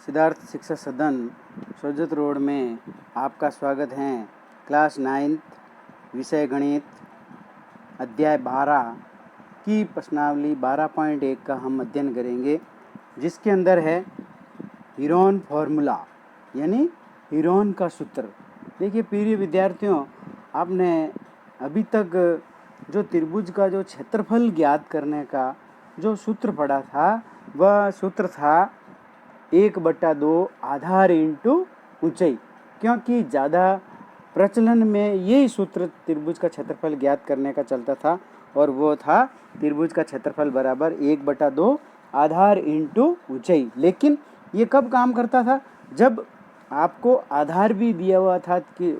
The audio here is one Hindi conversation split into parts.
सिद्धार्थ शिक्षा सदन सोजत रोड में आपका स्वागत है। क्लास 9th विषय गणित अध्याय 12 की प्रश्नावली 12.1 का हम अध्ययन करेंगे, जिसके अंदर है हीरोन फॉर्मूला यानी हीरोन का सूत्र। देखिए प्रिय विद्यार्थियों, आपने अभी तक जो त्रिभुज का जो क्षेत्रफल ज्ञात करने का जो सूत्र पढ़ा था, वह सूत्र था 1/2 आधार इंटू ऊंचाई, क्योंकि ज़्यादा प्रचलन में यही सूत्र त्रिभुज का क्षेत्रफल ज्ञात करने का चलता था, और वो था त्रिभुज का क्षेत्रफल बराबर 1/2 आधार इंटू ऊंचाई। लेकिन ये कब काम करता था? जब आपको आधार भी दिया हुआ था कि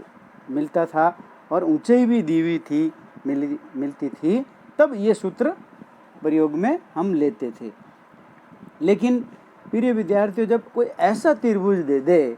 मिलता था और ऊंचाई भी दी हुई थी मिलती थी, तब ये सूत्र प्रयोग में हम लेते थे। लेकिन प्रिय विद्यार्थियों, जब कोई ऐसा त्रिभुज दे दे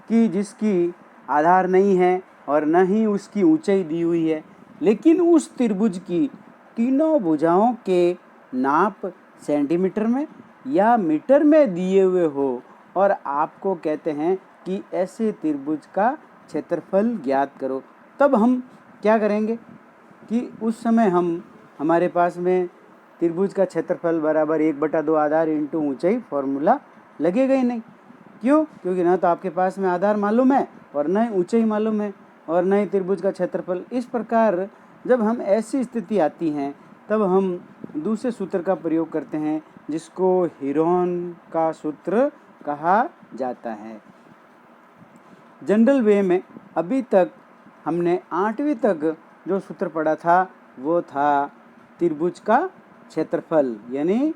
कि जिसकी आधार नहीं है और न ही उसकी ऊंचाई दी हुई है, लेकिन उस त्रिभुज की तीनों भुजाओं के नाप सेंटीमीटर में या मीटर में दिए हुए हो, और आपको कहते हैं कि ऐसे त्रिभुज का क्षेत्रफल ज्ञात करो, तब हम क्या करेंगे कि उस समय हमारे पास में त्रिभुज का क्षेत्रफल बराबर 1/2 आधार इंटू ऊंचाई फॉर्मूला लगेगा ही नहीं। क्यों? क्योंकि न तो आपके पास में आधार मालूम है और न ही ऊंचाई मालूम है और न ही त्रिभुज का क्षेत्रफल। इस प्रकार जब हम ऐसी स्थिति आती हैं, तब हम दूसरे सूत्र का प्रयोग करते हैं, जिसको हीरोन का सूत्र कहा जाता है। जनरल वे में अभी तक हमने 8वीं तक जो सूत्र पढ़ा था, वो था त्रिभुज का क्षेत्रफल, यानी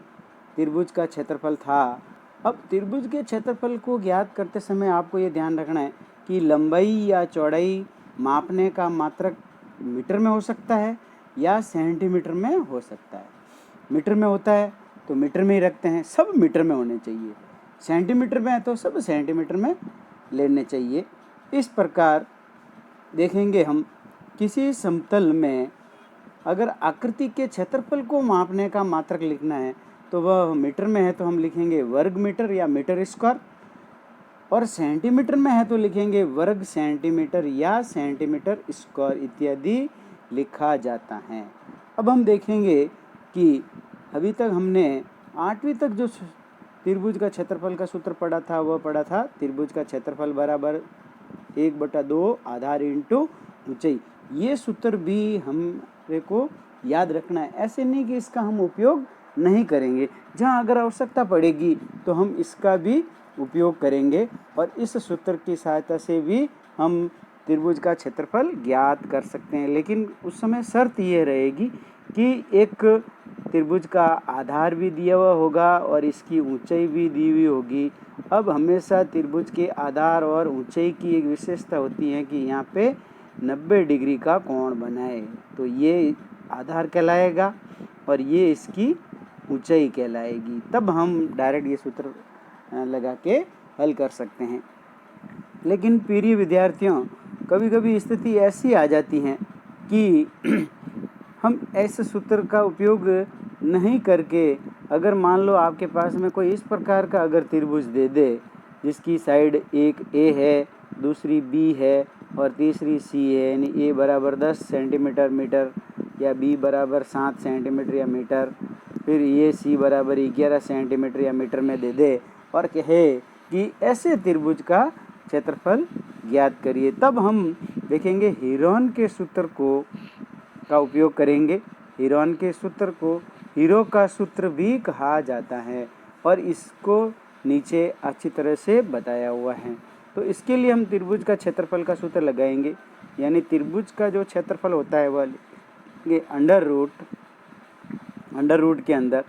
त्रिभुज का क्षेत्रफल था। अब त्रिभुज के क्षेत्रफल को ज्ञात करते समय आपको ये ध्यान रखना है कि लंबाई या चौड़ाई मापने का मात्रक मीटर में हो सकता है या सेंटीमीटर में हो सकता है। मीटर में होता है तो मीटर में ही रखते हैं, सब मीटर में होने चाहिए। सेंटीमीटर में है तो सब सेंटीमीटर में लेने चाहिए। इस प्रकार देखेंगे हम, किसी समतल में अगर आकृति के क्षेत्रफल को मापने का मात्रक लिखना है तो वह मीटर में है तो हम लिखेंगे वर्ग मीटर या मीटर स्क्वायर, और सेंटीमीटर में है तो लिखेंगे वर्ग सेंटीमीटर या सेंटीमीटर स्क्वायर इत्यादि लिखा जाता है। अब हम देखेंगे कि अभी तक हमने 8वीं तक जो त्रिभुज का क्षेत्रफल का सूत्र पढ़ा था, वह पढ़ा था त्रिभुज का क्षेत्रफल बराबर 1/2 आधार इंटू ऊंचाई। ये सूत्र भी हमरे को याद रखना है। ऐसे नहीं कि इसका हम उपयोग नहीं करेंगे, जहाँ अगर आवश्यकता पड़ेगी तो हम इसका भी उपयोग करेंगे, और इस सूत्र की सहायता से भी हम त्रिभुज का क्षेत्रफल ज्ञात कर सकते हैं। लेकिन उस समय शर्त ये रहेगी कि एक त्रिभुज का आधार भी दिया हुआ होगा और इसकी ऊंचाई भी दी हुई होगी। अब हमेशा त्रिभुज के आधार और ऊंचाई की एक विशेषता होती है कि यहाँ पे 90 डिग्री का कोण बनाए, तो ये आधार कहलाएगा और ये इसकी ऊंचाई कहलाएगी। तब हम डायरेक्ट ये सूत्र लगा के हल कर सकते हैं। लेकिन प्रिय विद्यार्थियों, कभी कभी स्थिति ऐसी आ जाती है कि हम ऐसे सूत्र का उपयोग नहीं करके, अगर मान लो आपके पास में कोई इस प्रकार का अगर त्रिभुज दे दे, जिसकी साइड एक ए है, दूसरी बी है और तीसरी सी है, यानी ए बराबर 10 सेंटीमीटर मीटर या बी बराबर 7 सेंटीमीटर या मीटर, फिर ये सी बराबर 11 सेंटीमीटर या मीटर में दे दे और कहे कि ऐसे त्रिभुज का क्षेत्रफल ज्ञात करिए, तब हम देखेंगे हीरोन के सूत्र का उपयोग करेंगे। हीरोन के सूत्र को हीरो का सूत्र भी कहा जाता है और इसको नीचे अच्छी तरह से बताया हुआ है। तो इसके लिए हम त्रिभुज का क्षेत्रफल का सूत्र लगाएंगे, यानी त्रिभुज का जो क्षेत्रफल होता है वह ये अंडर रूट के अंदर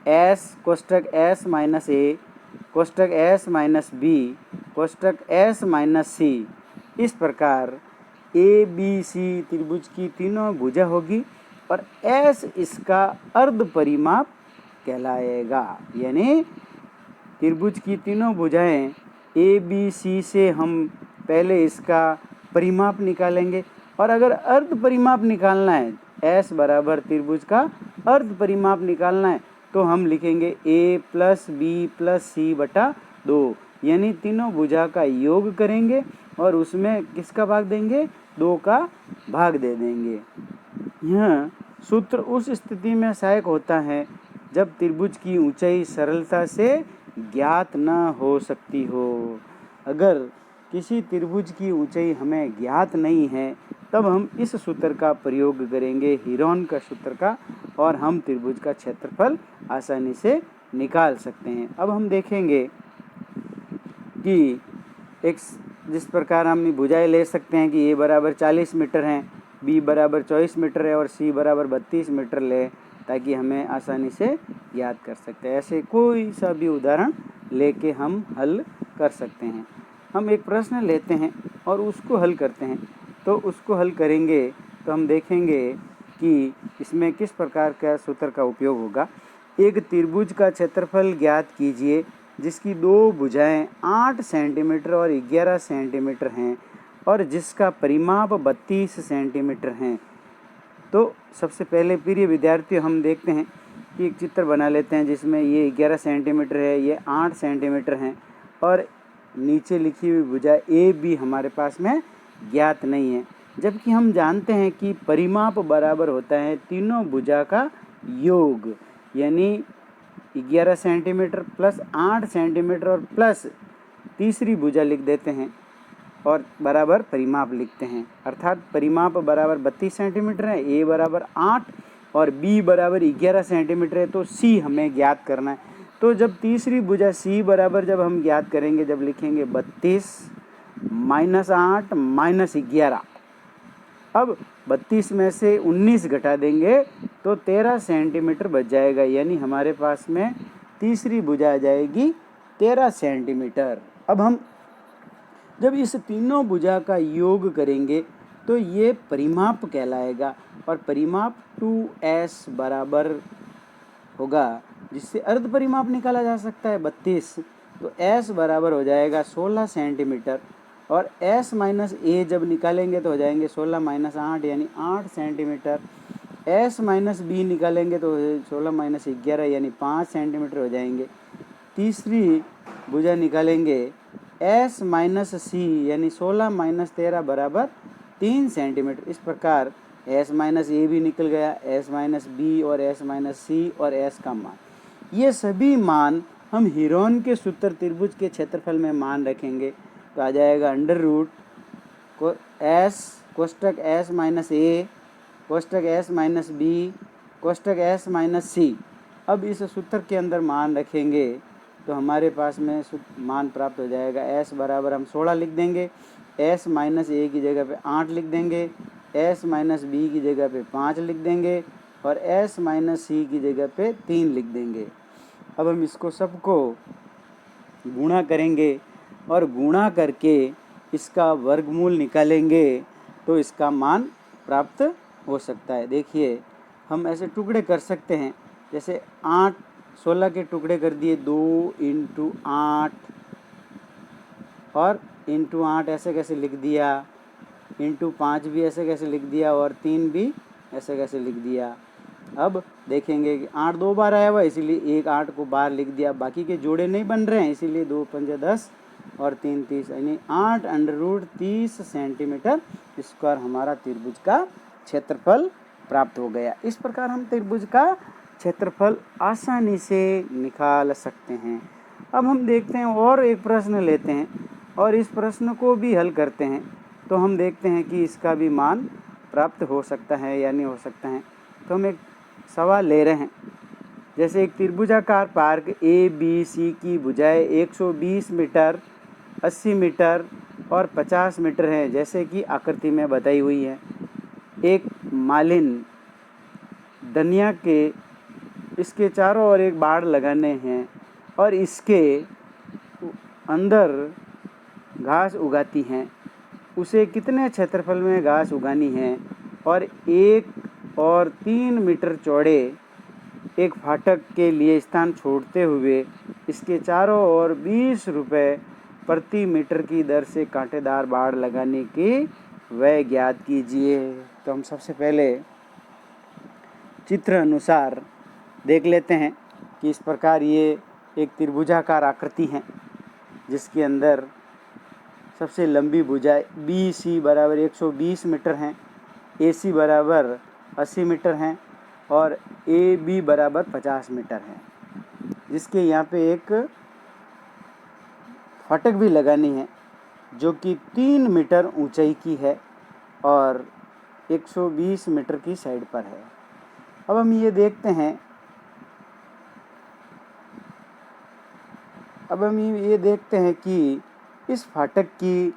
एस कोष्टक एस माइनस ए कोष्टक एस माइनस बी कोष्टक एस माइनस सी, इस प्रकार ए बी सी त्रिभुज की तीनों भुजा होगी और एस इसका अर्ध परिमाप कहलाएगा। यानी त्रिभुज की तीनों भुजाएं ए बी सी से हम पहले इसका परिमाप निकालेंगे, और अगर अर्ध परिमाप निकालना है, एस बराबर त्रिभुज का अर्ध परिमाप निकालना है, तो हम लिखेंगे a + b + c/2, यानी तीनों भुजा का योग करेंगे और उसमें किसका भाग देंगे, 2 का भाग दे देंगे। यह सूत्र उस स्थिति में सहायक होता है जब त्रिभुज की ऊंचाई सरलता से ज्ञात न हो सकती हो। अगर किसी त्रिभुज की ऊंचाई हमें ज्ञात नहीं है तब हम इस सूत्र का प्रयोग करेंगे, हीरोन का सूत्र का, और हम त्रिभुज का क्षेत्रफल आसानी से निकाल सकते हैं। अब हम देखेंगे कि एक जिस प्रकार हम भुजाएं ले सकते हैं कि ए बराबर 40 मीटर हैं, बी बराबर 24 मीटर है और सी बराबर 32 मीटर ले, ताकि हमें आसानी से याद कर सकते हैं। ऐसे कोई सा भी उदाहरण लेके हम हल कर सकते हैं। हम एक प्रश्न लेते हैं और उसको हल करते हैं। तो उसको हल करेंगे तो हम देखेंगे कि इसमें किस प्रकार का सूत्र का उपयोग होगा। एक त्रिभुज का क्षेत्रफल ज्ञात कीजिए जिसकी 2 भुजाएं 8 सेंटीमीटर और 11 सेंटीमीटर हैं और जिसका परिमाप 32 सेंटीमीटर हैं। तो सबसे पहले प्रिय विद्यार्थियों, हम देखते हैं कि एक चित्र बना लेते हैं जिसमें ये 11 सेंटीमीटर है, ये 8 सेंटीमीटर हैं और नीचे लिखी हुई भुजा ए बी हमारे पास में ज्ञात नहीं है, जबकि हम जानते हैं कि परिमाप बराबर होता है तीनों भुजा का योग, यानी 11 सेंटीमीटर प्लस 8 सेंटीमीटर और प्लस तीसरी भुजा लिख देते हैं और बराबर परिमाप लिखते हैं। अर्थात परिमाप बराबर 32 सेंटीमीटर है, ए बराबर 8 और बी बराबर 11 सेंटीमीटर है, तो सी हमें ज्ञात करना है। तो जब तीसरी भुजा सी बराबर जब हम ज्ञात करेंगे, जब लिखेंगे 32 माइनस 8 माइनस 11, अब 32 में से 19 घटा देंगे तो 13 सेंटीमीटर बच जाएगा, यानी हमारे पास में तीसरी भुजा आ जाएगी 13 सेंटीमीटर। अब हम जब इस तीनों भुजा का योग करेंगे तो ये परिमाप कहलाएगा और परिमाप 2s बराबर होगा, जिससे अर्ध परिमाप निकाला जा सकता है 32। तो s बराबर हो जाएगा 16 सेंटीमीटर और s माइनस ए जब निकालेंगे तो हो जाएंगे 16 माइनस 8 यानी 8 सेंटीमीटर। s माइनस बी निकालेंगे तो 16 माइनस 11 यानी 5 सेंटीमीटर हो जाएंगे। तीसरी भुजा निकालेंगे s माइनस सी यानी 16 माइनस 13 बराबर 3 सेंटीमीटर। इस प्रकार s माइनस ए भी निकल गया, s माइनस बी और s माइनस सी और s का मान, ये सभी मान हम हीरोन के सूत्र त्रिभुज के क्षेत्रफल में मान रखेंगे तो आ जाएगा अंडर रूट को s कोष्टक s माइनस ए कोष्टक s माइनस बी कोष्टक s माइनस सी। अब इस सूत्र के अंदर मान रखेंगे तो हमारे पास में मान प्राप्त हो जाएगा। s बराबर हम 16 लिख देंगे, s माइनस ए की जगह पे 8 लिख देंगे, s माइनस बी की जगह पे 5 लिख देंगे और s माइनस सी की जगह पे 3 लिख देंगे। अब हम इसको सबको गुणा करेंगे और गुणा करके इसका वर्गमूल निकालेंगे तो इसका मान प्राप्त हो सकता है। देखिए, हम ऐसे टुकड़े कर सकते हैं, जैसे 8 16 के टुकड़े कर दिए, 2 इंटू 8 और इंटू 8 ऐसे कैसे लिख दिया, इंटू 5 भी ऐसे कैसे लिख दिया और 3 भी ऐसे कैसे लिख दिया। अब देखेंगे कि 8 2 बार आया हुआ, इसीलिए एक 8 को बाहर लिख दिया, बाकी के जोड़े नहीं बन रहे हैं, इसीलिए 2 पंजे 10 और 3 30 यानी 8 अंडर रूट 30 सेंटीमीटर स्क्वायर हमारा त्रिभुज का क्षेत्रफल प्राप्त हो गया। इस प्रकार हम त्रिभुज का क्षेत्रफल आसानी से निकाल सकते हैं। अब हम देखते हैं और एक प्रश्न लेते हैं और इस प्रश्न को भी हल करते हैं, तो हम देखते हैं कि इसका भी मान प्राप्त हो सकता है या नहीं हो सकता है। तो हम एक सवाल ले रहे हैं, जैसे एक त्रिभुजाकार पार्क ए बी सी की भुजाएं 120 मीटर 80 मीटर और 50 मीटर हैं, जैसे कि आकृति में बताई हुई है। एक मालिन धनिया के इसके चारों ओर एक बाड़ लगाने हैं और इसके अंदर घास उगाती हैं। उसे कितने क्षेत्रफल में घास उगानी है और 1 और 3 मीटर चौड़े एक फाटक के लिए स्थान छोड़ते हुए इसके चारों ओर 20 रुपये प्रति मीटर की दर से कांटेदार बाड़ लगाने की व्यय ज्ञात कीजिए। तो हम सबसे पहले चित्र अनुसार देख लेते हैं कि इस प्रकार ये एक त्रिभुजाकार आकृति है जिसके अंदर सबसे लंबी भुजा बी सी बराबर 120 मीटर हैं, ए सी बराबर 80 मीटर हैं और ए बी बराबर 50 मीटर हैं, जिसके यहाँ पे एक फाटक भी लगानी है जो कि 3 मीटर ऊंचाई की है और 120 मीटर की साइड पर है। अब हम ये देखते हैं कि इस फाटक की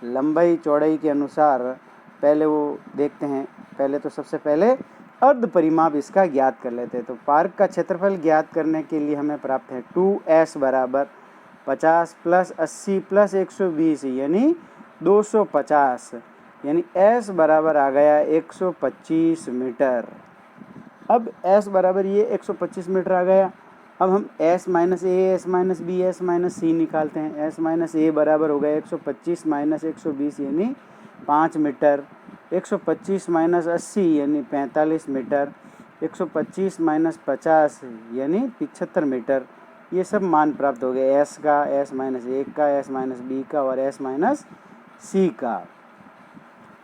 लंबाई चौड़ाई के अनुसार पहले वो देखते हैं। पहले तो सबसे पहले अर्ध परिमाप इसका ज्ञात कर लेते हैं। तो पार्क का क्षेत्रफल ज्ञात करने के लिए हमें प्राप्त है 2s बराबर 50 प्लस 80 प्लस 120 यानी 250, यानी s बराबर आ गया 125 मीटर। अब s बराबर ये 125 मीटर आ गया। अब हम s minus A, s minus B, s minus C निकालते हैं। s माइनस ए बराबर हो गया 125 माइनस 120 यानी 5 मीटर, 125 माइनस 80 यानी 45 मीटर, 125 माइनस 50 यानी 75 मीटर। ये सब मान प्राप्त हो गए, s का, s माइनस ए का, s माइनस बी का और s माइनस सी का।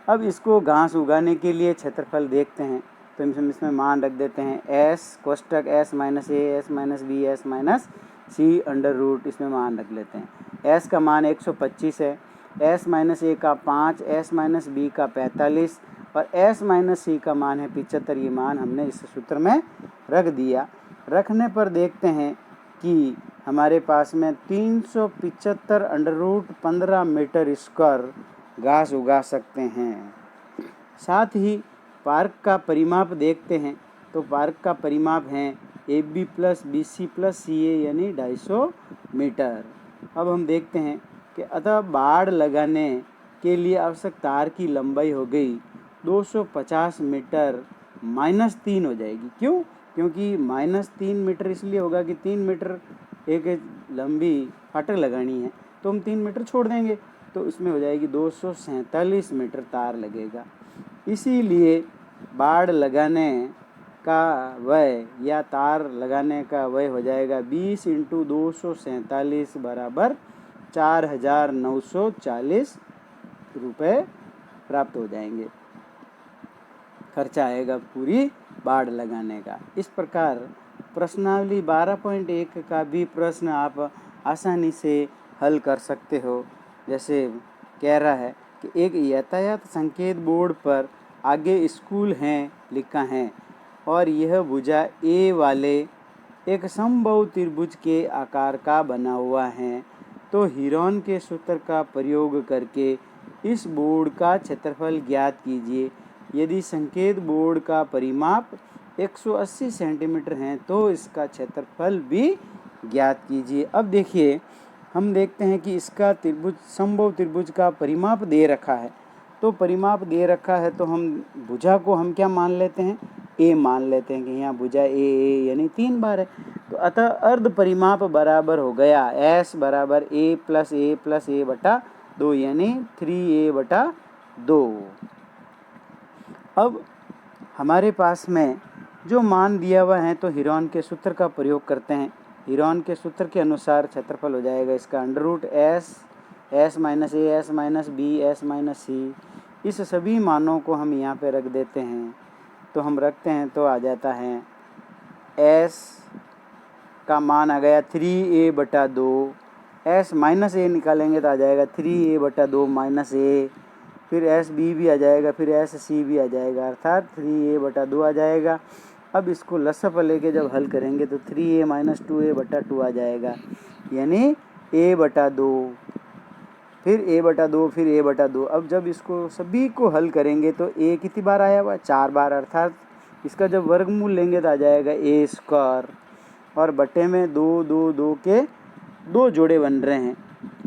अब इसको घास उगाने के लिए क्षेत्रफल देखते हैं, तो हम इसमें मान रख देते हैं s कोष्टक s minus A, s minus B, s minus C under root, इसमें मान रख लेते हैं। s का मान 125 है, s माइनस ए का 5, s माइनस बी का 45 और s माइनस सी का मान है 75। ये मान हमने इस सूत्र में रख दिया। रखने पर देखते हैं कि हमारे पास में 375 अंडर रूट 15 मीटर स्क्वायर घास उगा सकते हैं। साथ ही पार्क का परिमाप देखते हैं, तो पार्क का परिमाप है A B plus B C plus C A यानी 250 मीटर। अब हम देखते हैं कि अतः बाड़ लगाने के लिए आवश्यक तार की लंबाई हो गई 250 मीटर -3 हो जाएगी। क्यों? क्योंकि -3 मीटर इसलिए होगा कि 3 मीटर एक लंबी फाटक लगानी है, तो हम 3 मीटर छोड़ देंगे, तो इसमें हो जाएगी 247 मीटर तार लगेगा। इसीलिए बाड़ लगाने का व्यय या तार लगाने का व्यय हो जाएगा 20 × 247 बराबर 4940 रुपये प्राप्त हो जाएंगे। खर्चा आएगा पूरी बाड़ लगाने का। इस प्रकार प्रश्नावली 12.1 का भी प्रश्न आप आसानी से हल कर सकते हो। जैसे कह रहा है कि एक यातायात संकेत बोर्ड पर आगे स्कूल हैं लिखा है और यह भुजा ए वाले एक समबाहु त्रिभुज के आकार का बना हुआ है, तो हीरोन के सूत्र का प्रयोग करके इस बोर्ड का क्षेत्रफल ज्ञात कीजिए। यदि संकेत बोर्ड का परिमाप 180 सेंटीमीटर है तो इसका क्षेत्रफल भी ज्ञात कीजिए। अब देखिए, हम देखते हैं कि इसका त्रिभुज समबाहु त्रिभुज का परिमाप दे रखा है, तो परिमाप दे रखा है तो हम भुजा को हम क्या मान लेते हैं, ए मान लेते हैं कि यहाँ भुजा ए यानी 3 बार है। तो अतः अर्ध परिमाप बराबर हो गया s बराबर a प्लस ए बटा 2 यानी 3a/2। अब हमारे पास में जो मान दिया हुआ है तो हीरोन के सूत्र का प्रयोग करते हैं। हीरोन के सूत्र के अनुसार क्षेत्रफल हो जाएगा इसका under root s minus A, s minus B, s minus C. इस सभी मानों को हम यहाँ पे रख देते हैं, तो हम रखते हैं तो आ जाता है s का मान आ गया 3a/2, s माइनस ए निकालेंगे तो आ जाएगा 3a/2 माइनस ए, फिर एस बी भी आ जाएगा, फिर एस सी भी आ जाएगा, अर्थात 3a/2 आ जाएगा। अब इसको लसप लेके जब हल करेंगे तो 3a माइनस 2a/2 आ जाएगा, यानी a/2, फिर a/2, फिर a/2। अब जब इसको सभी को हल करेंगे तो a कितनी बार आया हुआ, 4 बार, अर्थात इसका जब वर्गमूल लेंगे तो आ जाएगा a² और बटे में 2 2 2 के 2 जोड़े बन रहे हैं,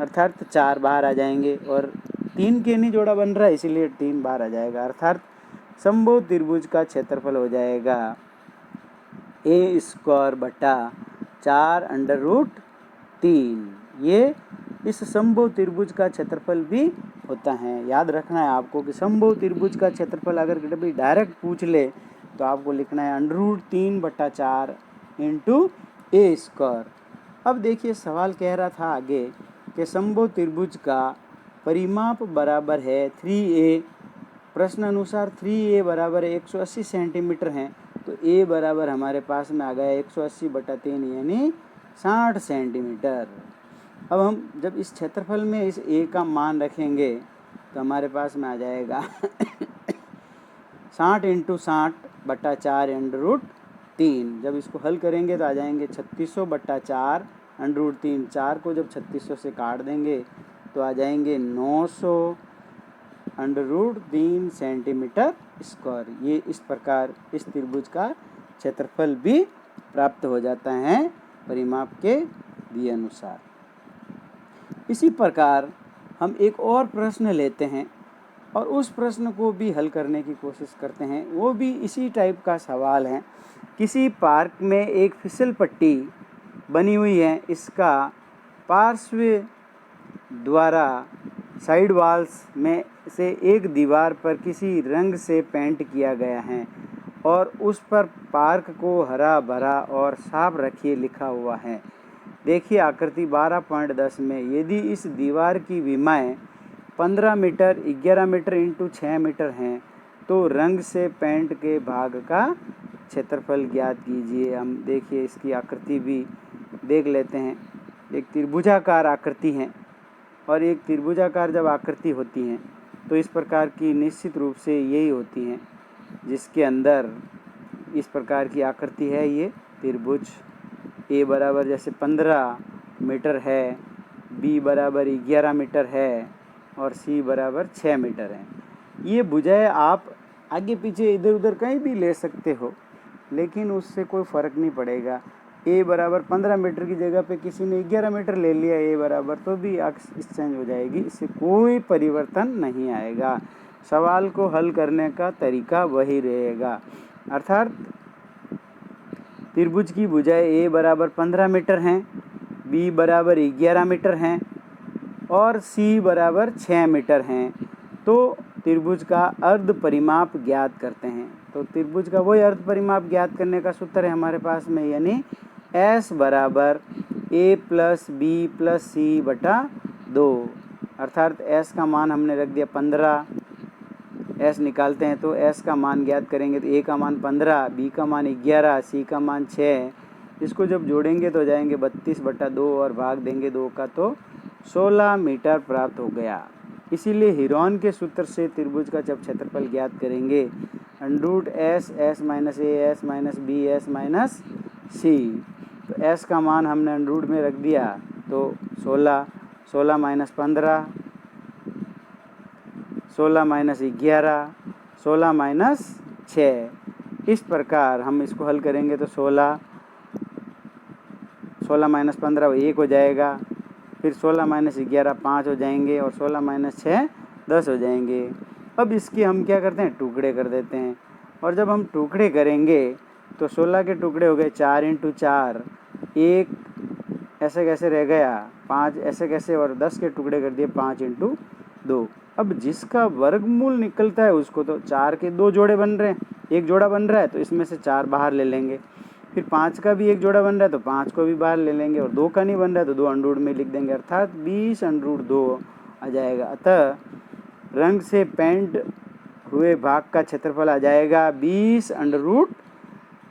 अर्थात 4 बार आ जाएंगे और 3 के नहीं जोड़ा बन रहा है इसीलिए 3 बार आ जाएगा। अर्थात समबाहु त्रिभुज का क्षेत्रफल हो जाएगा a²/4√3। ये इस समबाहु त्रिभुज का क्षेत्रफल भी होता है। याद रखना है आपको कि समबाहु त्रिभुज का क्षेत्रफल अगर कभी डायरेक्ट पूछ ले तो आपको लिखना है √3/4 × a²। अब देखिए सवाल कह रहा था आगे कि समबाहु त्रिभुज का परिमाप बराबर है 3a। प्रश्न अनुसार 3a बराबर 180 सेंटीमीटर है, तो a बराबर हमारे पास में आ गया 180/3 यानी 60 सेंटीमीटर। अब हम जब इस क्षेत्रफल में इस a का मान रखेंगे तो हमारे पास में आ जाएगा 60 × 60/4√3। जब इसको हल करेंगे तो आ जाएंगे 3600/4 √3। 4 को जब 3600 से काट देंगे तो आ जाएंगे 900 √3 सेंटीमीटर स्क्वायर। ये इस प्रकार इस त्रिभुज का क्षेत्रफल भी प्राप्त हो जाता है परिमाप के दिए अनुसार। इसी प्रकार हम एक और प्रश्न लेते हैं और उस प्रश्न को भी हल करने की कोशिश करते हैं। वो भी इसी टाइप का सवाल है। किसी पार्क में एक फिसल पट्टी बनी हुई है, इसका पार्श्व द्वारा साइड वॉल्स में से एक दीवार पर किसी रंग से पेंट किया गया है और उस पर पार्क को हरा भरा और साफ रखिए लिखा हुआ है। देखिए आकृति 12.10 में यदि इस दीवार की विमाएँ 15 मीटर 11 मीटर × 6 मीटर हैं तो रंग से पेंट के भाग का क्षेत्रफल ज्ञात कीजिए। हम देखिए इसकी आकृति भी देख लेते हैं। एक त्रिभुजाकार आकृति है और एक त्रिभुजाकार जब आकृति होती है तो इस प्रकार की निश्चित रूप से यही होती हैं, जिसके अंदर इस प्रकार की आकृति है। ये त्रिभुज a बराबर जैसे 15 मीटर है, b बराबर 11 मीटर है और c बराबर 6 मीटर है। ये भुजाएं आप आगे पीछे इधर उधर कहीं भी ले सकते हो, लेकिन उससे कोई फ़र्क नहीं पड़ेगा। a बराबर 15 मीटर की जगह पे किसी ने 11 मीटर ले लिया a बराबर, तो भी एक्सचेंज हो जाएगी, इससे कोई परिवर्तन नहीं आएगा। सवाल को हल करने का तरीका वही रहेगा। अर्थात त्रिभुज की भुजाएं a बराबर 15 मीटर हैं, b बराबर 11 मीटर हैं और c बराबर 6 मीटर हैं। तो त्रिभुज का अर्ध परिमाप ज्ञात करते हैं। तो त्रिभुज का वही अर्ध परिमाप ज्ञात करने का सूत्र है हमारे पास में, यानी s बराबर a + b + c/2। अर्थात s का मान हमने रख दिया 15। s निकालते हैं तो s का मान ज्ञात करेंगे तो a का मान 15, b का मान 11, c का मान 6। इसको जब जोड़ेंगे तो जाएंगे 32/2 और भाग देंगे 2 का तो 16 मीटर प्राप्त हो गया। इसीलिए हीरोन के सूत्र से त्रिभुज का जब क्षेत्रफल ज्ञात करेंगे √s s - a s - b s - c, तो s का मान हमने √ में रख दिया तो 16, 16 - 15, 16 - 11, 16 - 6। इस प्रकार हम इसको हल करेंगे तो 16 - 15 1 हो जाएगा, फिर 16 - 11 5 हो जाएंगे और 16 - 6 10 हो जाएंगे। अब इसके हम क्या करते हैं, टुकड़े कर देते हैं। और जब हम टुकड़े करेंगे तो 16 के टुकड़े हो गए 4 × 4, 1 ऐसे कैसे रह गया 5 ऐसे कैसे, और 10 के टुकड़े कर दिए 5 × 2। अब जिसका वर्गमूल निकलता है उसको तो 4 के 2 जोड़े बन रहे हैं, एक जोड़ा बन रहा है तो इसमें से 4 बाहर ले लेंगे। फिर 5 का भी एक जोड़ा बन रहा है तो 5 को भी बाहर ले लेंगे, और 2 का नहीं बन रहा है तो 2 √ में लिख देंगे, अर्थात 20 √ 2 आ जाएगा। अतः रंग से पेंट हुए भाग का क्षेत्रफल आ जाएगा 20 √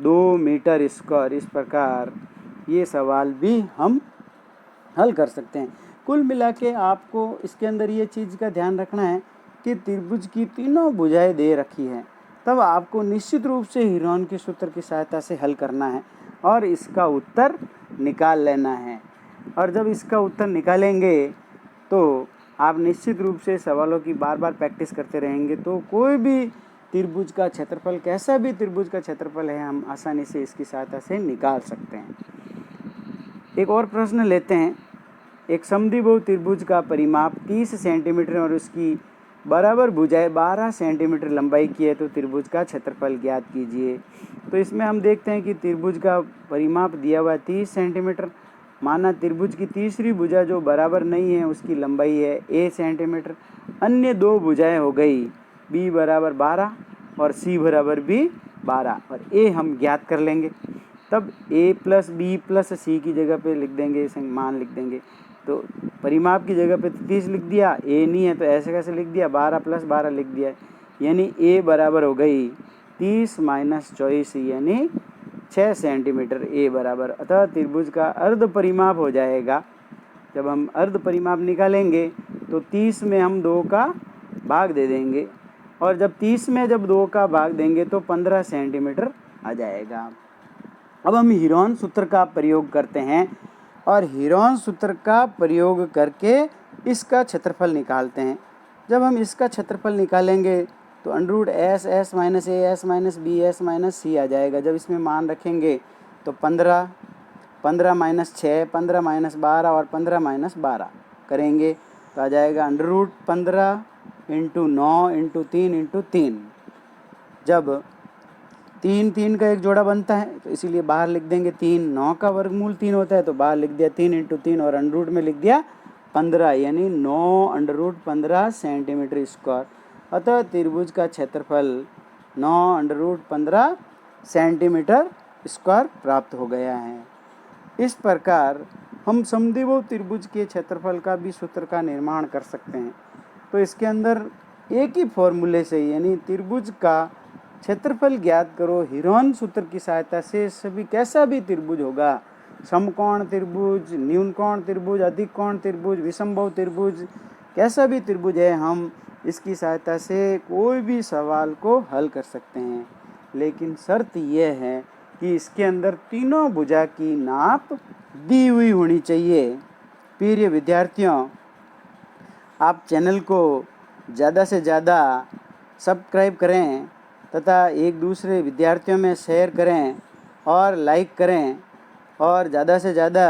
2 मीटर स्क्वायर। इस प्रकार ये सवाल भी हम हल कर सकते हैं। कुल मिला के आपको इसके अंदर ये चीज़ का ध्यान रखना है कि त्रिभुज की तीनों भुजाएं दे रखी हैं, तब आपको निश्चित रूप से हीरोन के सूत्र की सहायता से हल करना है और इसका उत्तर निकाल लेना है। और जब इसका उत्तर निकालेंगे तो आप निश्चित रूप से सवालों की बार बार प्रैक्टिस करते रहेंगे तो कोई भी त्रिभुज का क्षेत्रफल, कैसा भी त्रिभुज का क्षेत्रफल है, हम आसानी से इसकी सहायता से निकाल सकते हैं। एक और प्रश्न लेते हैं। एक समद्विबाहु त्रिभुज का परिमाप 30 सेंटीमीटर और उसकी बराबर भुजाएं 12 सेंटीमीटर लंबाई की है, तो त्रिभुज का क्षेत्रफल ज्ञात कीजिए। तो इसमें हम देखते हैं कि त्रिभुज का परिमाप दिया हुआ है 30 सेंटीमीटर। माना त्रिभुज की तीसरी भुजा जो बराबर नहीं है उसकी लंबाई है a सेंटीमीटर। अन्य दो भुजाएं हो गई b बराबर 12 और c बराबर भी 12, और a हम ज्ञात कर लेंगे। तब a + b + c की जगह पे लिख देंगे, मान लिख देंगे। तो परिमाप की जगह पे 30 लिख दिया, ए नहीं है तो ऐसे कैसे लिख दिया, 12 + 12 लिख दिया, यानी ए बराबर हो गई 30 - 24 यानी 6 सेंटीमीटर ए बराबर। अतः त्रिभुज का अर्ध परिमाप हो जाएगा। जब हम अर्ध परिमाप निकालेंगे तो 30 में हम 2 का भाग दे देंगे, और जब 30 में जब 2 का भाग देंगे तो 15 सेंटीमीटर आ जाएगा। अब हम हीरोन सूत्र का प्रयोग करते हैं, और हीरोन सूत्र का प्रयोग करके इसका क्षेत्रफल निकालते हैं। जब हम इसका क्षेत्रफल निकालेंगे तो √S S - A S - B S - C आ जाएगा। जब इसमें मान रखेंगे तो 15 - 6 15 - 12 और 15 - 12 करेंगे तो आ जाएगा √15 × 9 × 3 × 3। जब 3 3 का एक जोड़ा बनता है तो इसीलिए बाहर लिख देंगे 3, 9 का वर्गमूल 3 होता है तो बाहर लिख दिया 3 × 3 और अंडर रूट में लिख दिया 15, यानी 9√15 सेंटीमीटर स्क्वायर। अतः त्रिभुज का क्षेत्रफल 9√15 सेंटीमीटर स्क्वायर प्राप्त हो गया है। इस प्रकार हम समद्विबाहु त्रिभुज के क्षेत्रफल का भी सूत्र का निर्माण कर सकते हैं। तो इसके अंदर एक ही फॉर्मूले से, यानी त्रिभुज का क्षेत्रफल ज्ञात करो हीरोन सूत्र की सहायता से, सभी कैसा भी त्रिभुज होगा, समकोण त्रिभुज, न्यून कोण त्रिभुज, अधिक कोण त्रिभुज, विषमबाहु त्रिभुज, कैसा भी त्रिभुज है, हम इसकी सहायता से कोई भी सवाल को हल कर सकते हैं। लेकिन शर्त यह है कि इसके अंदर तीनों भुजा की नाप दी हुई होनी चाहिए। प्रिय विद्यार्थियों, आप चैनल को ज़्यादा से ज़्यादा सब्सक्राइब करें तथा एक दूसरे विद्यार्थियों में शेयर करें और लाइक करें, और ज़्यादा से ज़्यादा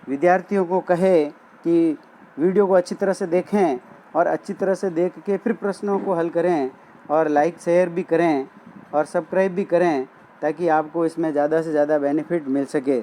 विद्यार्थियों को कहें कि वीडियो को अच्छी तरह से देखें और अच्छी तरह से देख के फिर प्रश्नों को हल करें, और लाइक शेयर भी करें और सब्सक्राइब भी करें ताकि आपको इसमें ज़्यादा से ज़्यादा बेनिफिट मिल सके।